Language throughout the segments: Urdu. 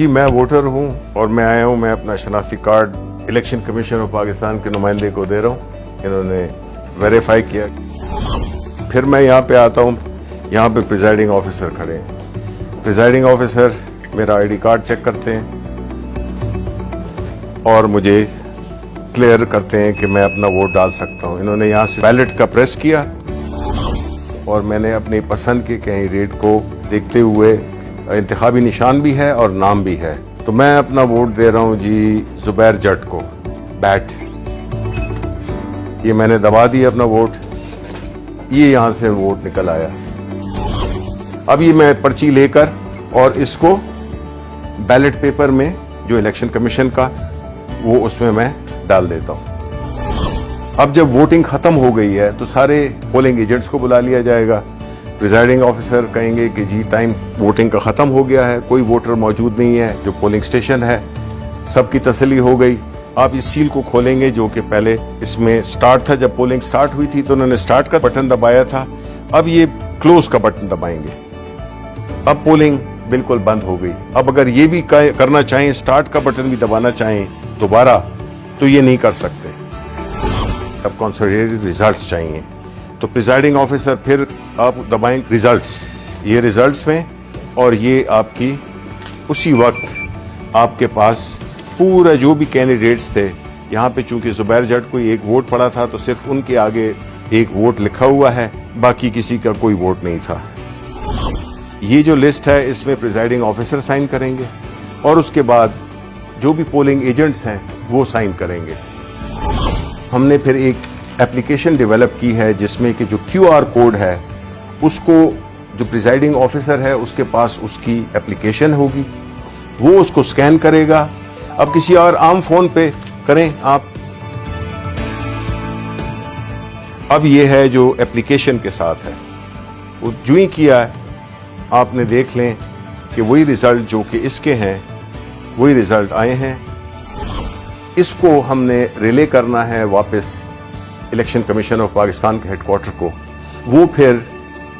جی میں ووٹر ہوں اور میں آیا ہوں. میں اپنا شناختی card election commission of Pakistan کے نمائندے کو دے رہا ہوں. انہوں نے ویریفائی کیا. پھر میں یہاں پہ آتا ہوں. یہاں پہ پریزائڈنگ آفیسر کھڑے ہیں. پریزائڈنگ آفیسر میرا آئی ڈی کارڈ چیک کرتے ہیں اور مجھے کلیئر کرتے ہیں کہ میں اپنا ووٹ ڈال سکتا ہوں. انہوں نے یہاں سے بیلٹ کا پریس کیا اور میں نے اپنی پسند کے کینڈیڈیٹ کو دیکھتے ہوئے, انتخابی نشان بھی ہے اور نام بھی ہے, تو میں اپنا ووٹ دے رہا ہوں جی زبیر جٹ کو. بیٹ یہ میں نے دبا دیا اپنا ووٹ. یہ یہاں سے ووٹ نکل آیا. اب یہ میں پرچی لے کر اور اس کو بیلٹ پیپر میں جو الیکشن کمیشن کا وہ اس میں ڈال دیتا ہوں. اب جب ووٹنگ ختم ہو گئی ہے تو سارے پولنگ ایجنٹس کو بلا لیا جائے گا. پریزائڈنگ آفیسر کہیں گے کہ جی ٹائم ووٹنگ کا ختم ہو گیا ہے, کوئی ووٹر موجود نہیں ہے جو پولنگ اسٹیشن ہے. سب کی تسلی ہو گئی. آپ اس سیل کو کھولیں گے جو کہ پہلے اس میں سٹارٹ تھا. جب پولنگ سٹارٹ ہوئی تھی تو انہوں نے سٹارٹ کا بٹن دبایا تھا. اب یہ کلوز کا بٹن دبائیں گے. اب پولنگ بالکل بند ہو گئی. اب اگر یہ بھی کرنا چاہیں, سٹارٹ کا بٹن بھی دبانا چاہیں دوبارہ, تو یہ نہیں کر سکتے. اب کنسولیڈیٹڈ ریزلٹس چاہیے تو پریزائڈنگ آفیسر پھر آپ دبائیں ریزلٹس. یہ ریزلٹس میں اور یہ آپ کی اسی وقت آپ کے پاس پورا جو بھی کینڈیڈیٹس تھے. یہاں پہ چونکہ زبیر جٹ کو ایک ووٹ پڑا تھا تو صرف ان کے آگے ایک ووٹ لکھا ہوا ہے, باقی کسی کا کوئی ووٹ نہیں تھا. یہ جو لسٹ ہے اس میں پریزائڈنگ آفیسر سائن کریں گے اور اس کے بعد جو بھی پولنگ ایجنٹس ہیں وہ سائن کریں گے. ہم نے پھر ایک اپلیکیشن ڈیولپ کی ہے جس میں کہ جو کیو آر کوڈ ہے اس کو جو پریزائڈنگ آفیسر ہے اس کے پاس اس کی اپلیکیشن ہوگی, وہ اس کو سکین کرے گا. اب کسی اور عام فون پہ کریں آپ. اب یہ ہے جو اپلیکیشن کے ساتھ ہے, وہ جو ہی کیا ہے آپ نے دیکھ لیں کہ وہی ریزلٹ جو کہ اس کے ہیں وہی ریزلٹ آئے ہیں. اس کو ہم نے ریلے کرنا ہے واپس الیکشن کمیشن آف پاکستان کے ہیڈ کوارٹر کو. وہ پھر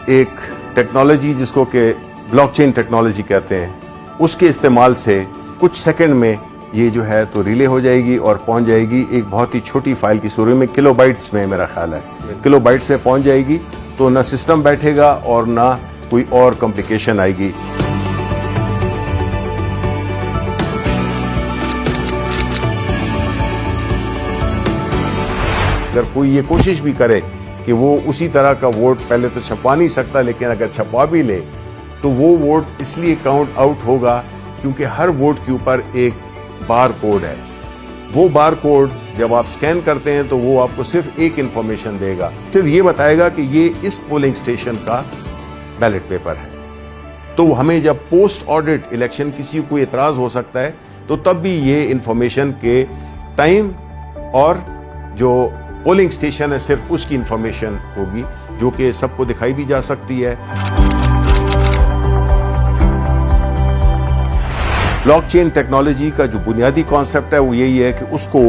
ایک ٹیکنالوجی جس کو کہ بلاک چین ٹیکنالوجی کہتے ہیں, اس کے استعمال سے کچھ سیکنڈ میں یہ جو ہے تو ریلے ہو جائے گی اور پہنچ جائے گی ایک بہت ہی چھوٹی فائل کی صورت میں, کلو بائٹس میں میرا خیال ہے کلو بائٹس میں پہنچ جائے گی. تو نہ سسٹم بیٹھے گا اور نہ کوئی اور کمپلیکیشن آئے گی. اگر کوئی یہ کوشش بھی کرے کہ وہ اسی طرح کا ووٹ پہلے تو چھپوا نہیں سکتا, لیکن اگر چھپوا بھی لے تو وہ ووٹ اس لیے کاؤنٹ آؤٹ ہوگا کیونکہ ہر ووٹ کے اوپر ایک بار کوڈ ہے. وہ بار کوڈ جب آپ سکین کرتے ہیں تو وہ آپ کو صرف ایک انفارمیشن دے گا, صرف یہ بتائے گا کہ یہ اس پولنگ اسٹیشن کا بیلٹ پیپر ہے. تو ہمیں جب پوسٹ آڈٹ الیکشن کسی کو اعتراض ہو سکتا ہے تو تب بھی یہ انفارمیشن کے ٹائم اور جو پولنگ اسٹیشن ہے صرف اس کی انفارمیشن ہوگی جو کہ سب کو دکھائی بھی جا سکتی ہے. بلاک چین ٹیکنالوجی کا جو بنیادی کانسیپٹ ہے وہ یہی ہے کہ اس کو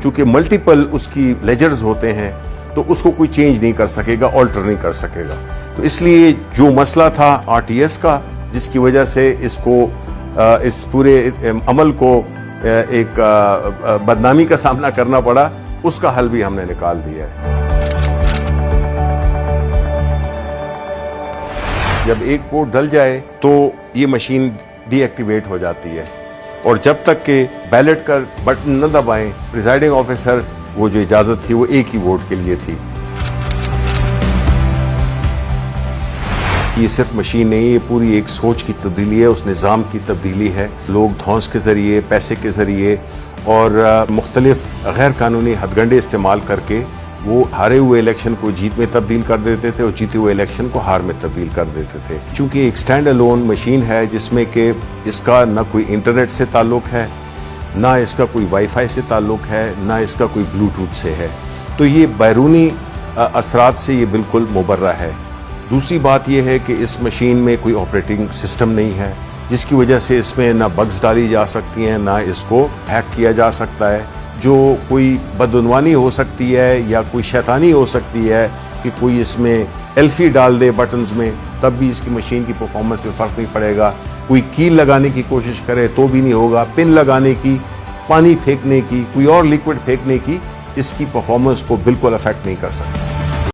چونکہ ملٹیپل اس کی لیجرز ہوتے ہیں تو اس کو کوئی چینج نہیں کر سکے گا, آلٹر نہیں کر سکے گا. تو اس لیے جو مسئلہ تھا آر ٹی ایس کا جس کی وجہ سے اس کو اس پورے عمل کو ایک بدنامی کا سامنا کرنا پڑا, اس کا حل بھی ہم نے نکال دیا ہے. جب ایک ووٹ ڈل جائے تو یہ مشین ڈی ایکٹیویٹ ہو جاتی ہے اور جب تک کہ بیلٹ کا بٹن نہ دبائیں پریزائڈنگ آفیسر وہ جو اجازت تھی وہ ایک ہی ووٹ کے لیے تھی. یہ صرف مشین نہیں, یہ پوری ایک سوچ کی تبدیلی ہے, اس نظام کی تبدیلی ہے. لوگ دھونس کے ذریعے, پیسے کے ذریعے اور مختلف غیر قانونی ہتھ کنڈے استعمال کر کے وہ ہارے ہوئے الیکشن کو جیت میں تبدیل کر دیتے تھے اور جیتے ہوئے الیکشن کو ہار میں تبدیل کر دیتے تھے. چونکہ ایک سٹینڈ الون مشین ہے جس میں کہ اس کا نہ کوئی انٹرنیٹ سے تعلق ہے, نہ اس کا کوئی وائی فائی سے تعلق ہے, نہ اس کا کوئی بلوٹوتھ سے ہے, تو یہ بیرونی اثرات سے یہ بالکل مبرہ ہے. دوسری بات یہ ہے کہ اس مشین میں کوئی آپریٹنگ سسٹم نہیں ہے جس کی وجہ سے اس میں نہ بگز ڈالی جا سکتی ہیں نہ اس کو ہیک کیا جا سکتا ہے. جو کوئی بدعنوانی ہو سکتی ہے یا کوئی شیطانی ہو سکتی ہے کہ کوئی اس میں ایلفی ڈال دے بٹنز میں, تب بھی اس کی مشین کی پرفارمنس میں فرق نہیں پڑے گا. کوئی کیل لگانے کی کوشش کرے تو بھی نہیں ہوگا. پن لگانے کی, پانی پھینکنے کی, کوئی اور لیکوڈ پھینکنے کی, اس کی پرفارمنس کو بالکل افیکٹ نہیں کر سکتا.